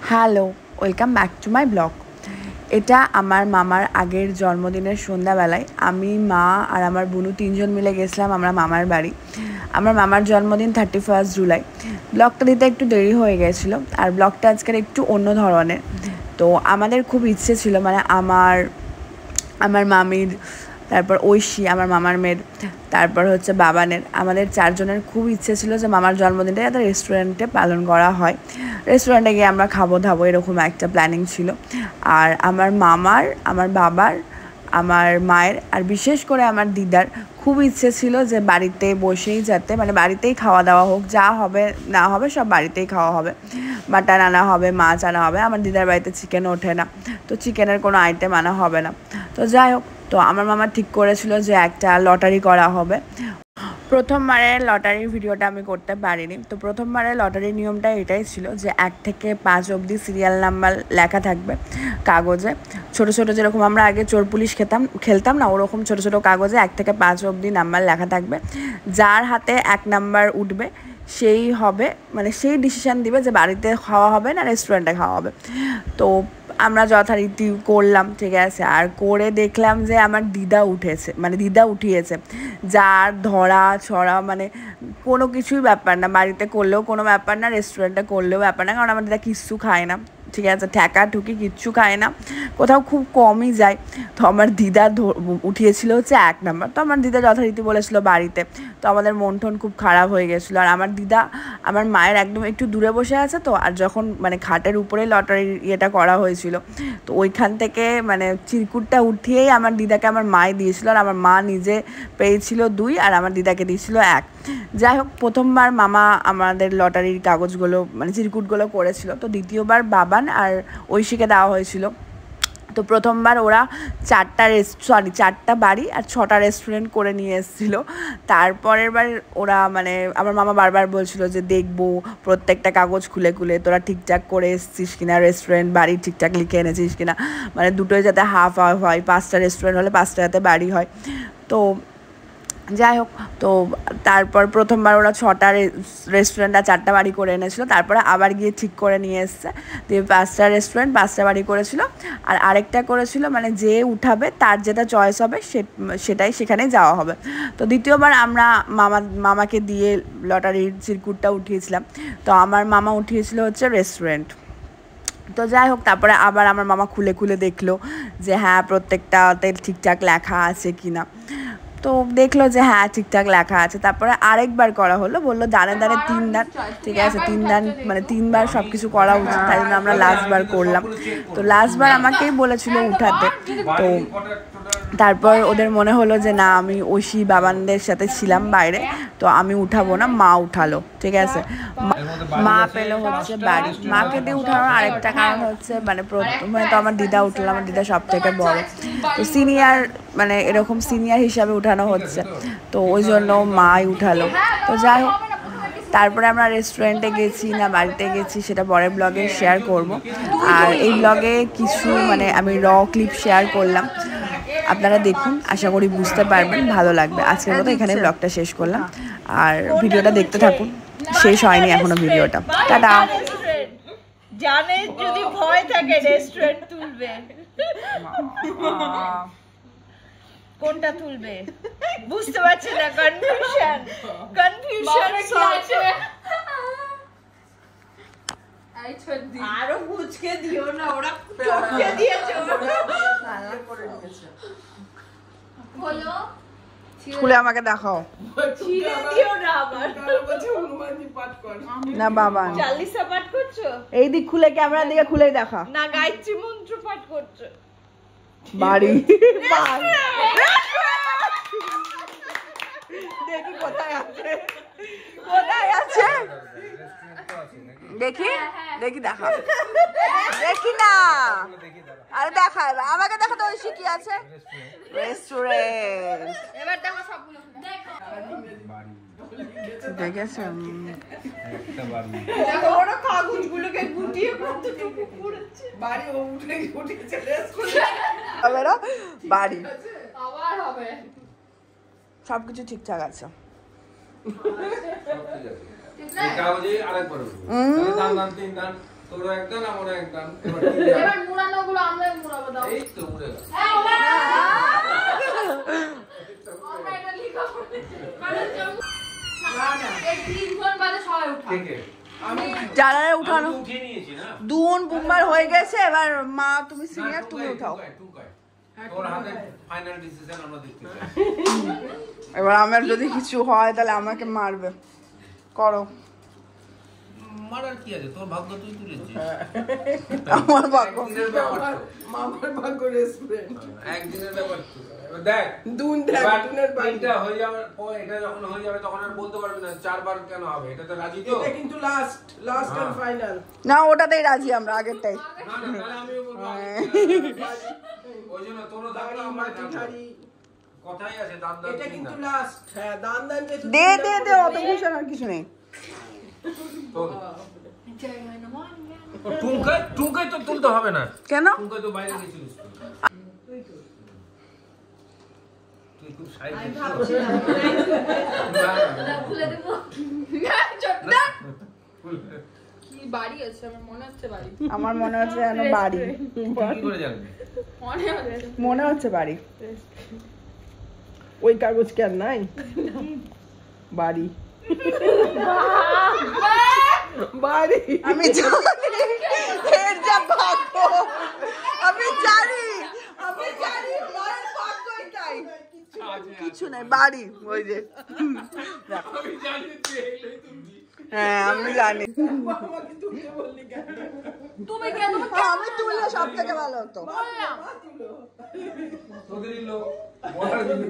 Hello, welcome back to my blog. এটা আমার মামার আগের জন্মদিনের সন্ধ্যাবেলায় আমি, মা আর আমার বোনু তিনজন মিলে গেছিলাম আমরা মামার বাড়ি। আমার মামার জন্মদিন 31 জুলাই। ব্লগটা দিতে একটু দেরি হয়ে গেছিলো, আর ব্লগটা আজকের একটু অন্য ধরনের। তো আমাদের খুব ইচ্ছে ছিল, মানে আমার মামির, তারপর ঐশী আমার মামার মেয়ের, তারপর হচ্ছে বাবানের, আমাদের চারজনের খুব ইচ্ছে ছিল যে মামার জন্মদিনটা যাতে রেস্টুরেন্টে পালন করা হয়, রেস্টুরেন্টে গিয়ে আমরা খাবো ধাবো, এরকম একটা প্ল্যানিং ছিল। আর আমার মামার, আমার বাবার, আমার মায়ের আর বিশেষ করে আমার দিদার খুব ইচ্ছে ছিল যে বাড়িতে বসেই যাতে, মানে বাড়িতেই খাওয়া দাওয়া হোক, যা হবে না হবে সব বাড়িতেই খাওয়া হবে, মাটন আনা হবে, মাছ আনা হবে। আমার দিদার বাড়িতে চিকেন ওঠে না, তো চিকেনের কোনো আইটেম আনা হবে না। তো যাই হোক, তো আমার মামা ঠিক করেছিল যে একটা লটারি করা হবে। প্রথমবারের লটারির ভিডিওটা আমি করতে পারিনি। তো প্রথমবারের লটারির নিয়মটা এটাই ছিল যে 1 থেকে 5 অবধি সিরিয়াল নাম্বার লেখা থাকবে কাগজে, ছোট ছোট, যেরকম আমরা আগে চোর পুলিশ খেলতাম না, ওরকম ছোট ছোট কাগজে 1 থেকে 5 অবধি নাম্বার লেখা থাকবে। যার হাতে 1 নাম্বার উঠবে সেই হবে, মানে সেই ডিসিশান দিবে যে বাড়িতে খাওয়া হবে না রেস্টুরেন্টে খাওয়া হবে। তো আমরা যথারীতি করলাম, ঠিক আছে। আর করে দেখলাম যে আমার দিদা উঠিয়েছে, যার ধরা ছড়া মানে কোনো কিছুই ব্যাপার না, বাড়িতে করলেও কোনো ব্যাপার না, রেস্টুরেন্টে করলেও ব্যাপার না, কারণ আমার দিদা কিচ্ছু খায় না, ঠিক আছে, ঠেকা ঠুকি কিচ্ছু খায় না, কোথাও খুব কমই যায়। তো আমার দিদা উঠিয়েছিল হচ্ছে 1 নাম্বার। তো আমার দিদা যথারীতি বলেছিল বাড়িতে। তো আমাদের মন টন খুব খারাপ হয়ে গেছিলো। আর আমার দিদা আমার মায়ের একদম একটু দূরে বসে আছে, তো আর যখন মানে খাটের উপরে লটারির ইয়েটা করা হয়েছিল, তো ওইখান থেকে মানে চিরকুটটা উঠিয়েই আমার দিদাকে আমার মায়ে দিয়েছিল, আর আমার মা নিজে পেয়েছিল 2 আর আমার দিদাকে দিয়েছিল 1। যাই হোক, প্রথমবার মামা আমাদের লটারির কাগজগুলো মানে চিরকুটগুলো করেছিল, তো দ্বিতীয়বার বাবান আর ঐশীকে দেওয়া হয়েছিল। তো প্রথমবার ওরা 4টা বাড়ি আর 6টা রেস্টুরেন্ট করে নিয়ে এসেছিলো। তারপরের বার ওরা মানে আমার মামা বারবার বলছিল যে দেখবো প্রত্যেকটা কাগজ খুলে খুলে তোরা ঠিকঠাক করে এসছিস কিনা, রেস্টুরেন্ট বাড়ি ঠিকঠাক লিখে এনেছিস কিনা, মানে দুটোই যাতে হাফ হাফ হয়, 5টা রেস্টুরেন্ট হলে 5টা যাতে বাড়ি হয়। তো যাই হোক, তো তারপর প্রথমবার ওরা 6টা রেস্টুরেন্ট আর 4টা বাড়ি করে এনেছিলো, তারপরে আবার গিয়ে ঠিক করে নিয়ে এসছে, দিয়ে 5টা রেস্টুরেন্ট 5টা বাড়ি করেছিল। আর আরেকটা করেছিল মানে যে উঠাবে তার যেটা চয়েস হবে সেটাই সেখানেই যাওয়া হবে। তো দ্বিতীয়বার আমরা মামাকে দিয়ে লটারির চিরকুটটা উঠিয়েছিলাম। তো আমার মামা উঠিয়েছিল হচ্ছে রেস্টুরেন্ট। তো যাই হোক, তারপরে আবার আমার মামা খুলে খুলে দেখলো যে হ্যাঁ প্রত্যেকটাতে ঠিকঠাক লেখা আছে কিনা। তো দেখলো যে হ্যাঁ ঠিকঠাক লেখা আছে। তারপরে আরেকবার করা হলো, বললো দানে দানে 3 দান, ঠিক আছে, 3 দান মানে 3বার সব কিছু করা উচিত, তাই জন্য আমরা লাস্টবার করলাম। তো লাস্টবার আমাকেই বলেছিল উঠাতে। তো তারপর ওদের মনে হলো যে না, আমি ঐশী বাবানদের সাথে ছিলাম বাইরে, তো আমি উঠাবো না, মা উঠালো, ঠিক আছে। মা পেলো হচ্ছে বাড়ি। মাকে দিয়ে উঠানোর আরেকটা কারণ হচ্ছে মানে প্রথমে তো আমার দিদা উঠলো, আমার দিদা সব থেকে বড়, তো সিনিয়র, মানে এরকম সিনিয়র হিসাবে উঠানো হচ্ছে, তো ওই জন্য মাই উঠালো। তো যাই হোক, তারপরে আমরা রেস্টুরেন্টে গেছি না বাড়িতে গেছি সেটা পরের ব্লগে শেয়ার করব। আর এই ব্লগে কিছু মানে আমি র ক্লিপ শেয়ার করলাম, আপনারা দেখুন, আশা করি বুঝতে পারবেন, ভালো লাগবে। আজকের মতো এখানে ব্লগটা শেষ করলাম, আর ভিডিওটা দেখতে থাকুন, শেষ হয়নি এখনো ভিডিওটা। টাটা। জানে যদি ভয় থাকে রেস্টুরেন্ট তুলবে, কোনটা তুলবে বুঝতে পারছে না, কনফিউশন আরো বুঝকে দিও না, ওরা চোখে দিয়েছে, বলো খুলে আমাকে দেখাও, ছিঁড়ে দিও না আবার, না বাবা চালিসা পাঠ করছো, এই দিক খুলে, ক্যামেরার দিকে খুলেই দেখা, না গায়ত্রী মন্ত্র পাঠ করছো, বাড়ি দেখি কোথায় আছে, কোথায় আছে দেখি, দেখি দেখা, দেখি না, আরে দেখা, আমাকে দেখা তো ঐশী কি আছে, রেস্টুরেন্ট, এবার দেখো সবগুলো দেখেছেন একটা বাড়ি, দেখো ওরা কাগজগুলোকে গুটিয়ে কতটুকু করেছে, বাড়ি ও উঠে চলে আসছে, হবে না বাড়ি, আবার হবে, সবকিছু ঠিকঠাক আছে। এই কাগজে আরেকবার দান 3 দান তোর একদম আমার একদম এবার মুড়ানো গুলো আমরা মুড়াবো দাও এই তো মুড়ে গেল আমরা এটা লিখা পড়ে কারণ এই 3 জন বাদে সবাই উঠা ঠিক আছে আমি যারা উঠানো উঠিয়ে নিয়েছি না দুন বুম্বার হয়ে গেছে এবার মা তুমি সিনিয়র তুমি উঠাও তোর হাতে ফাইনাল ডিসিশন আমরা দেখতে চাই এবার আমার যদি কিছু হয় তাহলে আমাকে মারবে করো মারার কি আছে তোর ভাগ্য তুই তুলেছিস আমার ভাগ্য একদিনের ব্যাপার তো। মামার ভাগ্য রেস্টুরেন্ট একদিনের ব্যাপার তো। এবার দেখ দুন দেখ এবার দুনের বাড়ি এটা হয়ে যাওয়ার পর এটা যখন হয়ে যাবে তখন আর বলতে পারবি না 4 বার কেন হবে এটা তো রাজি তো এটা কিন্তু লাস্ট এন্ড ফাইনাল না ওটাতেই রাজি আমরা আগেরটাই না তাহলে আমিও বলবো ওই জন্য তোরও থাকলো আমার থাকলো কথাই আছে দান দান এটা কিন্তু লাস্ট হ্যাঁ দান দান যেহেতু দে দে দে অত কিছু আর কিছু নেই তোর টুঙ্কাই তো তুলতে হবে না কেন টুঙ্কাই তো বাইরে গেছিলিস তুই খুব সাইজ আমি ভাবছিলাম খুলে দেব ছোট্ট কি বাড়ি আছে আমার মনে হচ্ছে বাড়ি আমার মনে হচ্ছে যেন বাড়ি কি করে জানবি মনে হচ্ছে বাড়ি ওই কাগজ কি আর নাই বাড়ি বাড়ি আমি জানি এর যা ভাগ্য আমি জানি মায়ের ভাগ্য এটাই কিছু নাই বাড়ি ওই যে আমি জানি তুই এইটাই তুলবি হ্যাঁ আমি জানি আমাকে তুলতে বললি কেন তুমি কেন আমি তুললে সব থেকে ভালো হতো বললাম তোদের লোক বলার জন্য